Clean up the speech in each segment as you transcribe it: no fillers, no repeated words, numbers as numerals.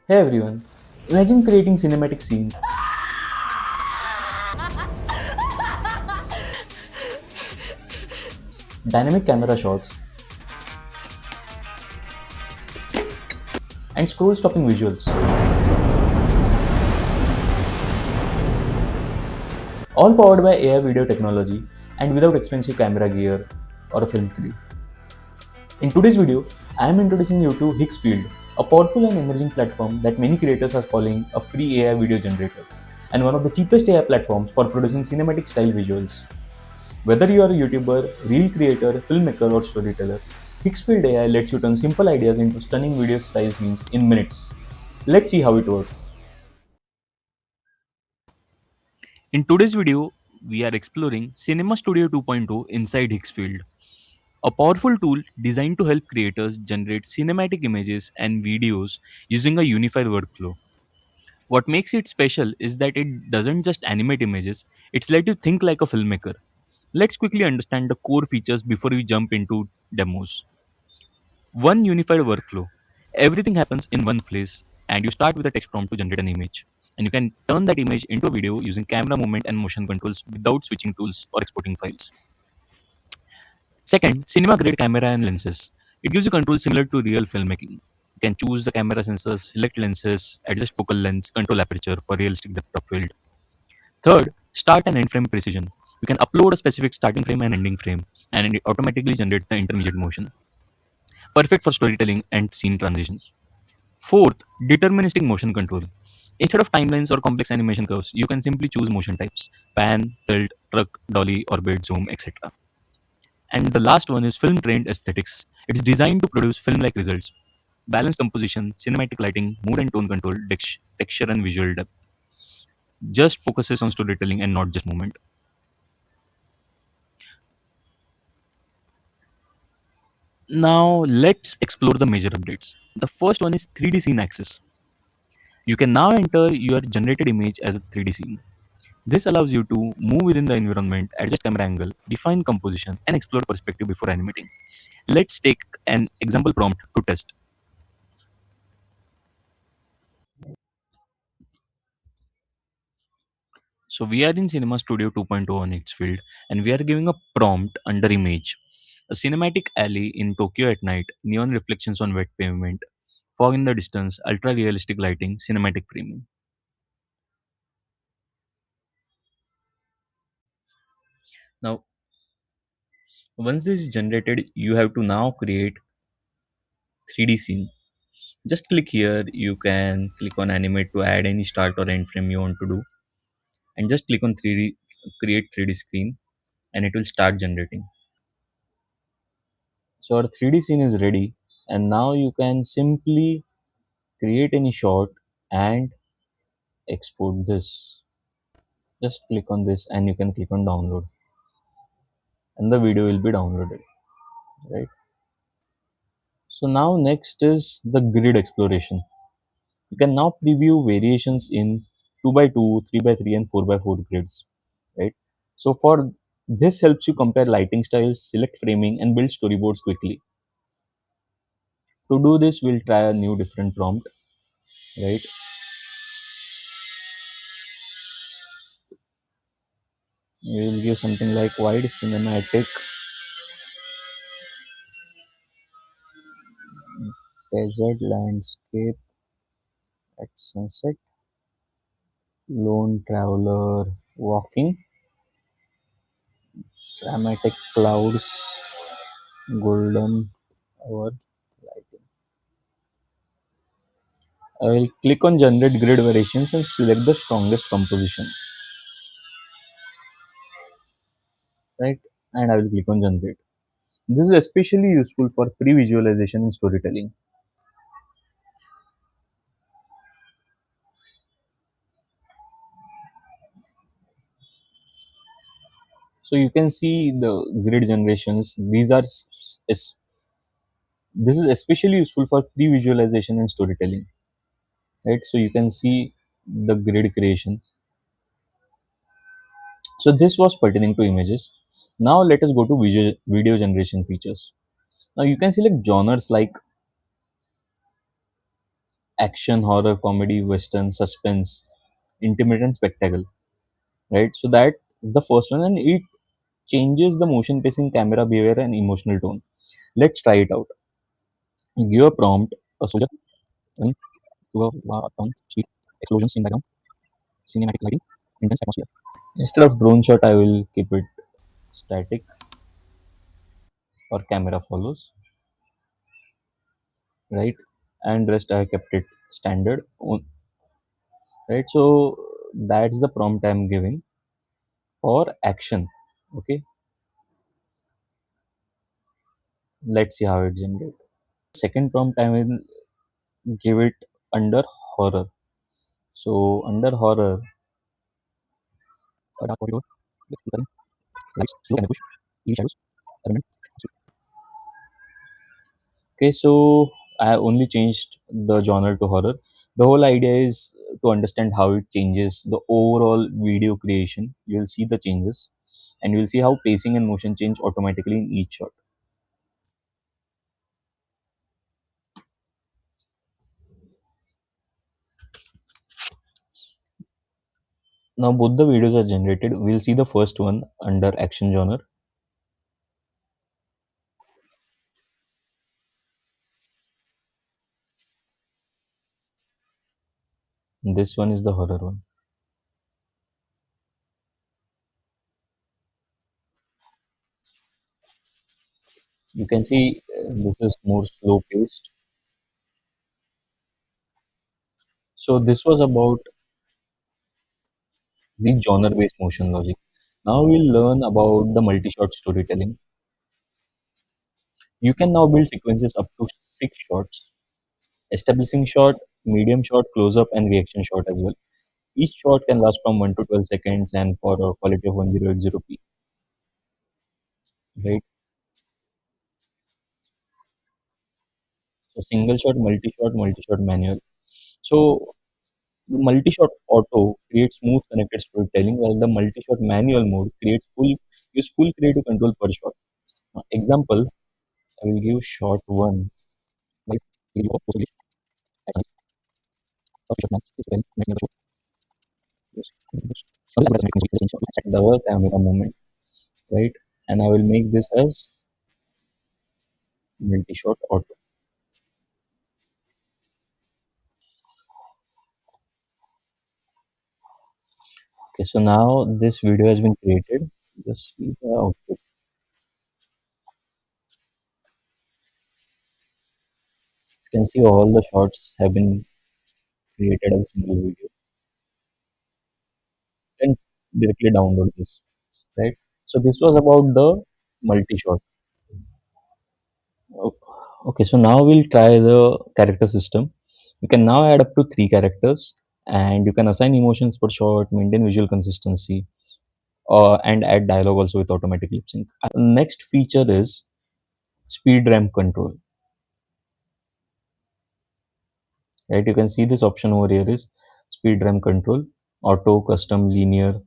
Hey everyone, imagine creating cinematic scenes, dynamic camera shots, and scroll stopping visuals, all powered by AI video technology and without expensive camera gear or a film crew. In today's video, I am introducing you to Higgsfield, a powerful and emerging platform that many creators are calling a free AI video generator and one of the cheapest AI platforms for producing cinematic style visuals. Whether you are a YouTuber, reel creator, filmmaker, or storyteller, Higgsfield AI lets you turn simple ideas into stunning video style scenes in minutes. Let's see how it works. In today's video, we are exploring Cinema Studio 2.0 inside Higgsfield, a powerful tool designed to help creators generate cinematic images and videos using a unified workflow. What makes it special is that it doesn't just animate images, it's let you think like a filmmaker. Let's quickly understand the core features before we jump into demos. One unified workflow. Everything happens in one place, and you start with a text prompt to generate an image. And you can turn that image into a video using camera movement and motion controls without switching tools or exporting files. Second, cinema grade camera and lenses. It gives you controls similar to real filmmaking. You can choose the camera sensors, select lenses, adjust focal length, control aperture for realistic depth of field. Third, start and end frame precision. You can upload a specific starting frame and ending frame, and it automatically generates the intermediate motion. Perfect for storytelling and scene transitions. Fourth, deterministic motion control. Instead of timelines or complex animation curves, you can simply choose motion types pan, tilt, truck, dolly, orbit, zoom, etc. And the last one is film trained aesthetics. It's designed to produce film like results. Balanced composition, cinematic lighting, mood and tone control, texture, and visual depth. Just focuses on storytelling and not just movement. Now, let's explore the major updates. The first one is 3D scene access. You can now enter your generated image as a 3D scene. This allows you to move within the environment, adjust camera angle, define composition, and explore perspective before animating. Let's take an example prompt to test. So we are in Cinema Studio 2.0 on Higgsfield, and we are giving a prompt under image. A cinematic alley in Tokyo at night, neon reflections on wet pavement, fog in the distance, ultra realistic lighting, cinematic framing. Now, once this is generated, you have to now create 3D scene. Just click here. You can click on animate to add any start or end frame you want to do, and just click on 3D, create 3D screen, and it will start generating. So our 3D scene is ready, and now you can simply create any shot and export this. Just click on this, and you can click on download, and the video will be downloaded, right? So now next is the grid exploration. You can now preview variations in 2 by 2, 3 by 3, and 4 by 4 grids, right? So for this helps you compare lighting styles, select framing, and build storyboards quickly. To do this, we'll try a new different prompt, right? We will give something like wide cinematic desert landscape at sunset, lone traveler walking, dramatic clouds, golden hour lighting. I will click on generate grid variations and select the strongest composition, right? And I will click on generate. This is especially useful for pre-visualization and storytelling. So you can see the grid generations. This is especially useful for pre-visualization and storytelling, right? So you can see the grid creation. So this was pertaining to images. Now let us go to video generation features. Now you can select genres like action, horror, comedy, western, suspense, intimate, and spectacle. Right. So that is the first one, and it changes the motion pacing, camera behavior, and emotional tone. Let's try it out. Give a prompt: a soldier running to a war town street, explosions in background, cinematic lighting, intense atmosphere. Instead of drone shot, I will keep it static or camera follows, right? And rest I kept it standard, right? So that's the prompt I'm giving for action. Okay, let's see how it generates. Second prompt I will give it under horror. So under horror, a dark corridor with flickering lights, slow camera push, eerie shadows, element. Okay, so I have only changed the genre to horror. The whole idea is to understand how it changes the overall video creation. You will see the changes, and you will see how pacing and motion change automatically in each shot. Now both the videos are generated. We'll see the first one under action genre. This one is the horror one. You can see this is more slow paced. So this was about the genre based motion logic. Now we'll learn about the multi shot storytelling. You can now build sequences up to 6 shots, establishing shot, medium shot, close up, and reaction shot as well. Each shot can last from 1 to 12 seconds and for a quality of 1080p, right? So multi shot manual. So the multi shot auto creates smooth connected storytelling, while the multi shot manual mode creates full creative control per shot. Example, I will give shot one. Like, video of post action of shot man is well connecting the shot. Yes. Yes. Now this is the camera movement, right? And I will make this as multi-shot auto. Okay, so now this video has been created. Just see the output. You can see all the shots have been created as a single video. You can directly download this, right? So this was about the multi-shot. O- Okay, so now we'll try the character system. You can now add up to 3 characters, and you can assign emotions per shot, maintain visual consistency, and add dialogue also with automatic lip sync. Next feature is speed ramp control. Right, you can see this option over here is speed ramp control, auto, custom, linear.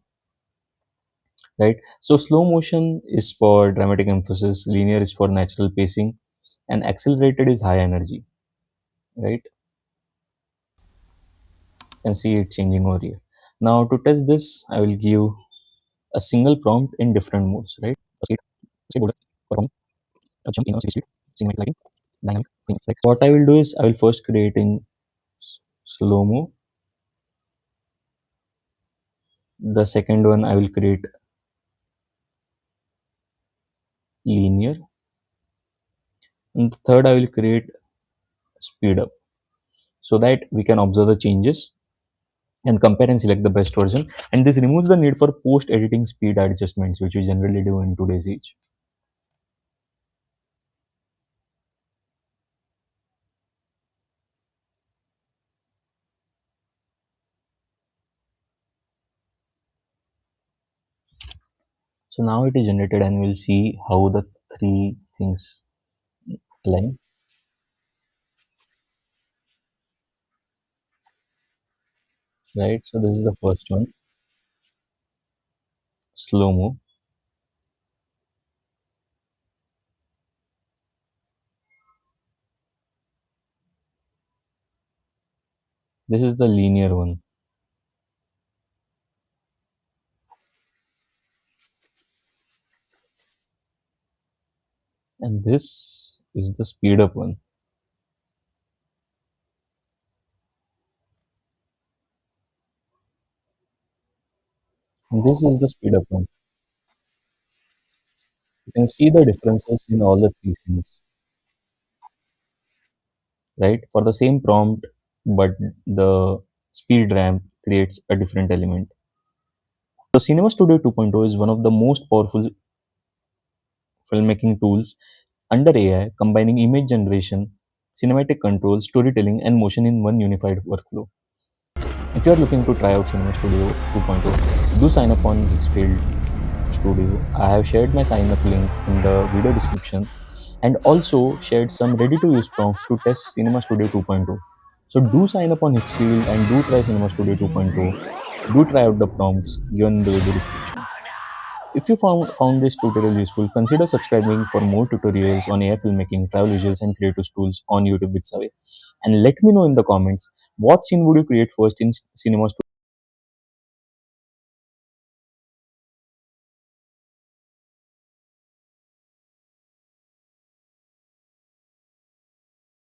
Right, so slow motion is for dramatic emphasis, linear is for natural pacing, and accelerated is high energy. Right, you can see it changing over here. Now to test this, I will give a single prompt in different modes. Right, a skateboarder performing a jump in a city street, cinematic lighting, dynamic things. Like, what I will do is I will first create in slow mo. The second one I will create linear, and the third I will create speed up, so that we can observe the changes and compare and select the best version. And this removes the need for post editing speed adjustments, which we generally do in today's age. So now it is generated, and we'll see how the three things align. Right, so this is the first one, slow mo. This is the linear one, and this is the speed up one. And this is the speed up one. You can see the differences in all the three scenes, right? For the same prompt, but the speed ramp creates a different element. So Cinema Studio 2.0 is one of the most powerful filmmaking tools under AI, combining image generation, cinematic control, storytelling, and motion in one unified workflow. If you are looking to try out Cinema Studio 2.0, do sign up on Higgsfield Studio. I have shared my sign up link in the video description and also shared some ready to use prompts to test Cinema Studio 2.0. So do sign up on Higgsfield and do try Cinema Studio 2.0. Do try out the prompts given in the video description. If you found this tutorial useful, consider subscribing for more tutorials on AI filmmaking, travel visuals, and creative tools on YouTube with Saave. And let me know in the comments what scene would you create first in Cinema Studio